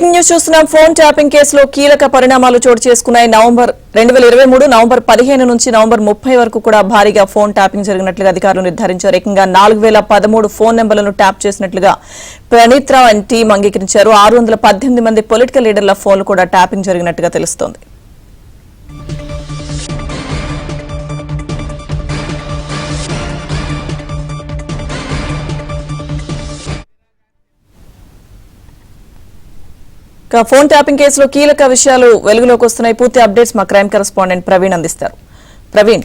Breaking news చూస్తున్నాం. Phone tapping కేసులో కీలక పరిణామాలు చోటు చేసుకున్నాయి. 2023 నవంబర్ 15 నుంచి నవంబర్ 30 వరకు కూడా భారీగా ఫోన్ ట్యాపింగ్ జరిగినట్లుగా అధికారులు నిర్ధారించారు. ఏకంగా 4013 ఫోన్ నెంబర్లను ట్యాప్ చేసినట్లుగా ప్రణీత్ రావు అండ్ టీం అంగీకరించారు. 618 మంది పొలిటికల్ లీడర్ల ఫోన్లు కూడా ట్యాపింగ్ జరిగినట్టుగా తెలుస్తోంది. ఫోన్ ట్యాపింగ్ కేసులో కీలక విషయాలు వెలుగులోకి వస్తున్నాయి. పూర్తి అప్డేట్స్ మా క్రైమ్ కరెస్పాండెంట్ ప్రవీణ్ అందిస్తారు. ప్రవీణ్,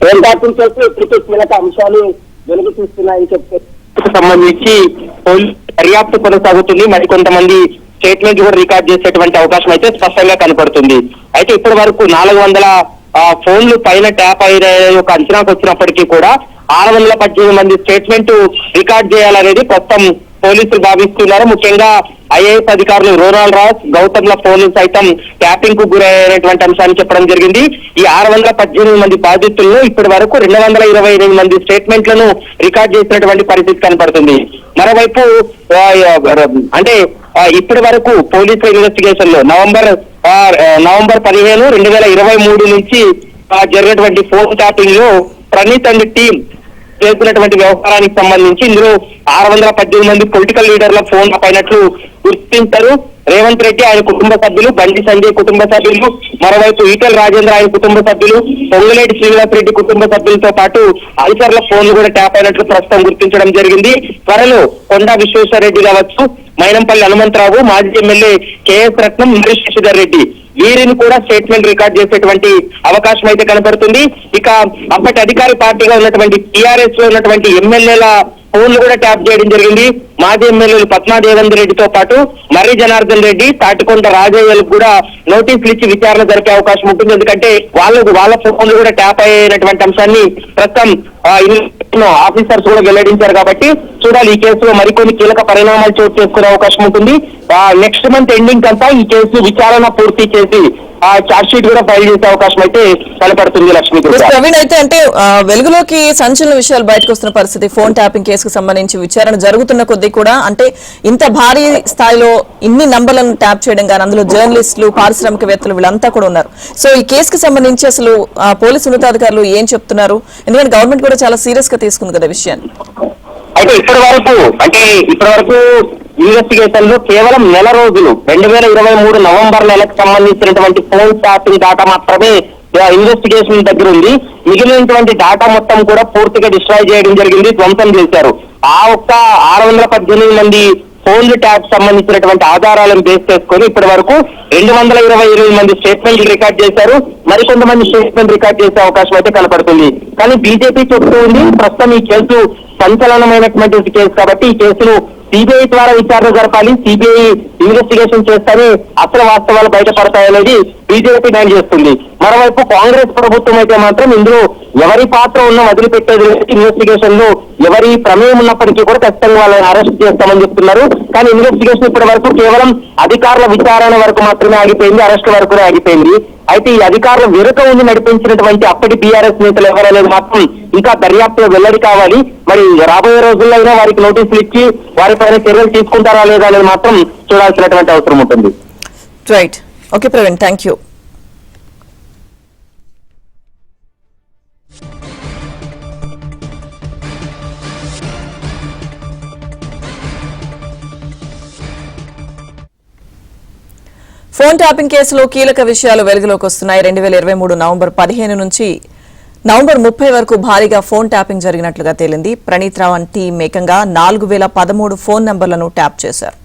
ఫోన్ ట్యాపింగ్ కేసులో ఇప్పటికే కీలక అంశాలు వెలుగు చూస్తున్నాయని చెప్పి సంబంధించి దర్యాప్తు కొనసాగుతుంది. మరి కొంతమంది స్టేట్మెంట్ కూడా రికార్డ్ చేసేటువంటి అవకాశం అయితే స్పష్టంగా కనపడుతుంది. అయితే ఇప్పటి వరకు 400 ఫోన్లు పైన ట్యాప్ అయిన ఒక అంచనాకు వచ్చినప్పటికీ కూడా 618 మంది స్టేట్మెంట్ రికార్డ్ చేయాలనేది ప్రస్తుతం పోలీసులు భావిస్తున్నారు. ముఖ్యంగా ఐఏఎస్ అధికారులు రోనాల్డ్ రాస్, గౌతమ్ల ఫోన్లు సైతం ట్యాపింగ్ కు గురైనటువంటి అంశాన్ని చెప్పడం జరిగింది. ఈ 618 మంది బాధితులను ఇప్పటి వరకు 228 మంది స్టేట్మెంట్లను రికార్డ్ చేసినటువంటి పరిస్థితి కనపడుతుంది. మరోవైపు అంటే ఇప్పటి వరకు పోలీసుల ఇన్వెస్టిగేషన్ లో నవంబర్ 15, 2023 నుంచి జరిగినటువంటి ఫోన్ ట్యాపింగ్ లో ప్రణీత్ అండ్ టీం చేస్తున్నటువంటి వ్యవహారానికి సంబంధించి ఇందులో 618 మంది పొలిటికల్ లీడర్ల ఫోన్ పైనట్లు గుర్తించారు. రేవంత్ రెడ్డి ఆయన కుటుంబ సభ్యులు, బండి సంజయ్ కుటుంబ సభ్యులు, మరోవైపు ఈటెల రాజేంద్ర ఆయన కుటుంబ సభ్యులు, పొంగులేటి శ్రీనివాస్ రెడ్డి కుటుంబ సభ్యులతో పాటు అధికారుల ఫోన్లు కూడా ట్యాప్ అయినట్లు ప్రస్తుతం గుర్తించడం జరిగింది. త్వరలో కొండా విశ్వేశ్వరరెడ్డి కావచ్చు, మైనంపల్లి హనుమంతరావు, మాజీ ఎమ్మెల్యే కేఎస్ రత్నం, మరి శశిధర్ రెడ్డి వీరిని కూడా స్టేట్మెంట్ రికార్డ్ చేసేటువంటి అవకాశం అయితే కనపడుతుంది. ఇక అప్పటి అధికార పార్టీగా ఉన్నటువంటి టీఆర్ఎస్ లో ఉన్నటువంటి ఎమ్మెల్యేల ఫోన్లు కూడా ట్యాప్ చేయడం జరిగింది. మాజీ ఎమ్మెల్యేలు పద్మాదేవేందర్ రెడ్డితో పాటు మర్రి జనార్దన్ రెడ్డి, తాటికొండ రాజయ్యలకు కూడా నోటీసులు ఇచ్చి విచారణ జరిపే అవకాశం ఉంటుంది. ఎందుకంటే వాళ్ళ ఫోన్లు కూడా ట్యాప్ అయినటువంటి అంశాన్ని ప్రస్తుతం ఆఫీసర్స్ కూడా వెల్లడించారు. కాబట్టి చూడాలి, ఈ కేసులో మరికొన్ని కీలక పరిణామాలు చోటు చేసుకునే అవకాశం ఉంటుంది. నెక్స్ట్ మంత్ ఎండింగ్ అంతా ఈ కేసు విచారణ పూర్తి చేసి చార్జ్ షీట్ కూడా ఫైల్ చేసే అవకాశం అయితే కనపడుతుంది. లక్ష్మి ప్రవీణ్, అయితే అంటే వెలుగులోకి సంచలన విషయాలు బయటకు వస్తున్న పరిస్థితి. ఫోన్ ట్యాపింగ్ కేసుకు సంబంధించి విచారణ జరుగుతున్న కొద్దీ కూడా అంటే ఇంత భారీ స్థాయిలో ఇన్ని నంబర్లను ట్యాప్ చేయడం కానీ అందులో జర్నలిస్టులు, పారిశ్రామికవేత్తలు వీళ్ళంతా కూడా ఉన్నారు. సో ఈ కేసుకు సంబంధించి అసలు పోలీసు ఉన్నతాధికారులు ఏం చెప్తున్నారు? ఎందుకంటే గవర్నమెంట్ కూడా చాలా సీరియస్ గా తీసుకుంది కదా విషయాన్ని. అయితే ఇప్పటి వరకు ఇన్వెస్టిగేషన్ లో కేవలం నెల రోజులు 2023 నవంబర్ నెలకు సంబంధించినటువంటి ఫోన్ ట్యాపింగ్ డేటా మాత్రమే ఇన్వెస్టిగేషన్ దగ్గర ఉంది. మిగిలినటువంటి డేటా మొత్తం కూడా పూర్తిగా డిస్ట్రాయ్ చేయడం జరిగింది, ధ్వంసం చేశారు. ఆ ఒక్క 618 మంది ఫోన్లు ట్యాప్ సంబంధించినటువంటి ఆధారాలను బేస్ చేసుకొని ఇప్పటి వరకు 228 మంది స్టేట్మెంట్లు రికార్డ్ చేశారు. మరికొంతమంది స్టేట్మెంట్ రికార్డ్ చేసే అవకాశం అయితే కనపడుతుంది. కానీ బీజేపీ చెప్తూ ఉంది ప్రస్తుతం ఈ కేసు సంచలనమైనటువంటి కేసు కాబట్టి ఈ కేసును సిబిఐ ద్వారా విచారణ జరపాలి, సిబిఐ ఇన్వెస్టిగేషన్ చేస్తేనే అసలు వాస్తవాలు బయటపడతాయనేది బీజేపీ డిమాండ్ చేస్తుంది. మరోవైపు కాంగ్రెస్ ప్రభుత్వం అయితే మాత్రం ఇందులో ఎవరి పాత్ర ఉన్నా వదిలిపెట్టేది, ఇన్వెస్టిగేషన్ లో ఎవరి ప్రమేయం ఉన్నప్పటికీ కూడా ఖచ్చితంగా వాళ్ళని అరెస్ట్ చేస్తామని చెప్తున్నారు. కానీ ఇన్వెస్టిగేషన్ ఇప్పటి వరకు కేవలం అధికారుల విచారణ వరకు మాత్రమే ఆగిపోయింది, అరెస్ట్ వరకు ఆగిపోయింది. అయితే ఈ అధికారులు వెనుక ఉండి నడిపించినటువంటి అప్పటి బీఆర్ఎస్ నేతలు ఎవరనేది మాత్రం ఇంకా దర్యాప్తులో వెల్లడి కావాలి. మరి రాబోయే రోజుల్లో అయినా వారికి నోటీసులు ఇచ్చి వారిపైన చర్యలు తీసుకుంటారా లేదా అనేది మాత్రం చూడాల్సినటువంటి అవసరం ఉంటుంది. Right, okay Praveen, thank you. Phone tapping కేసులో కీలక విషయాలు వెలుగులోకి వస్తున్నాయి. 2023 నవంబర్ 15 నుంచి నవంబర్ 30 వరకు భారీగా ఫోన్ ట్యాపింగ్ జరిగినట్లుగా తేలింది. ప్రణీత్ రావు టీం ఏకంగా 4013 ఫోన్ నంబర్లను ట్యాప్ చేశారు.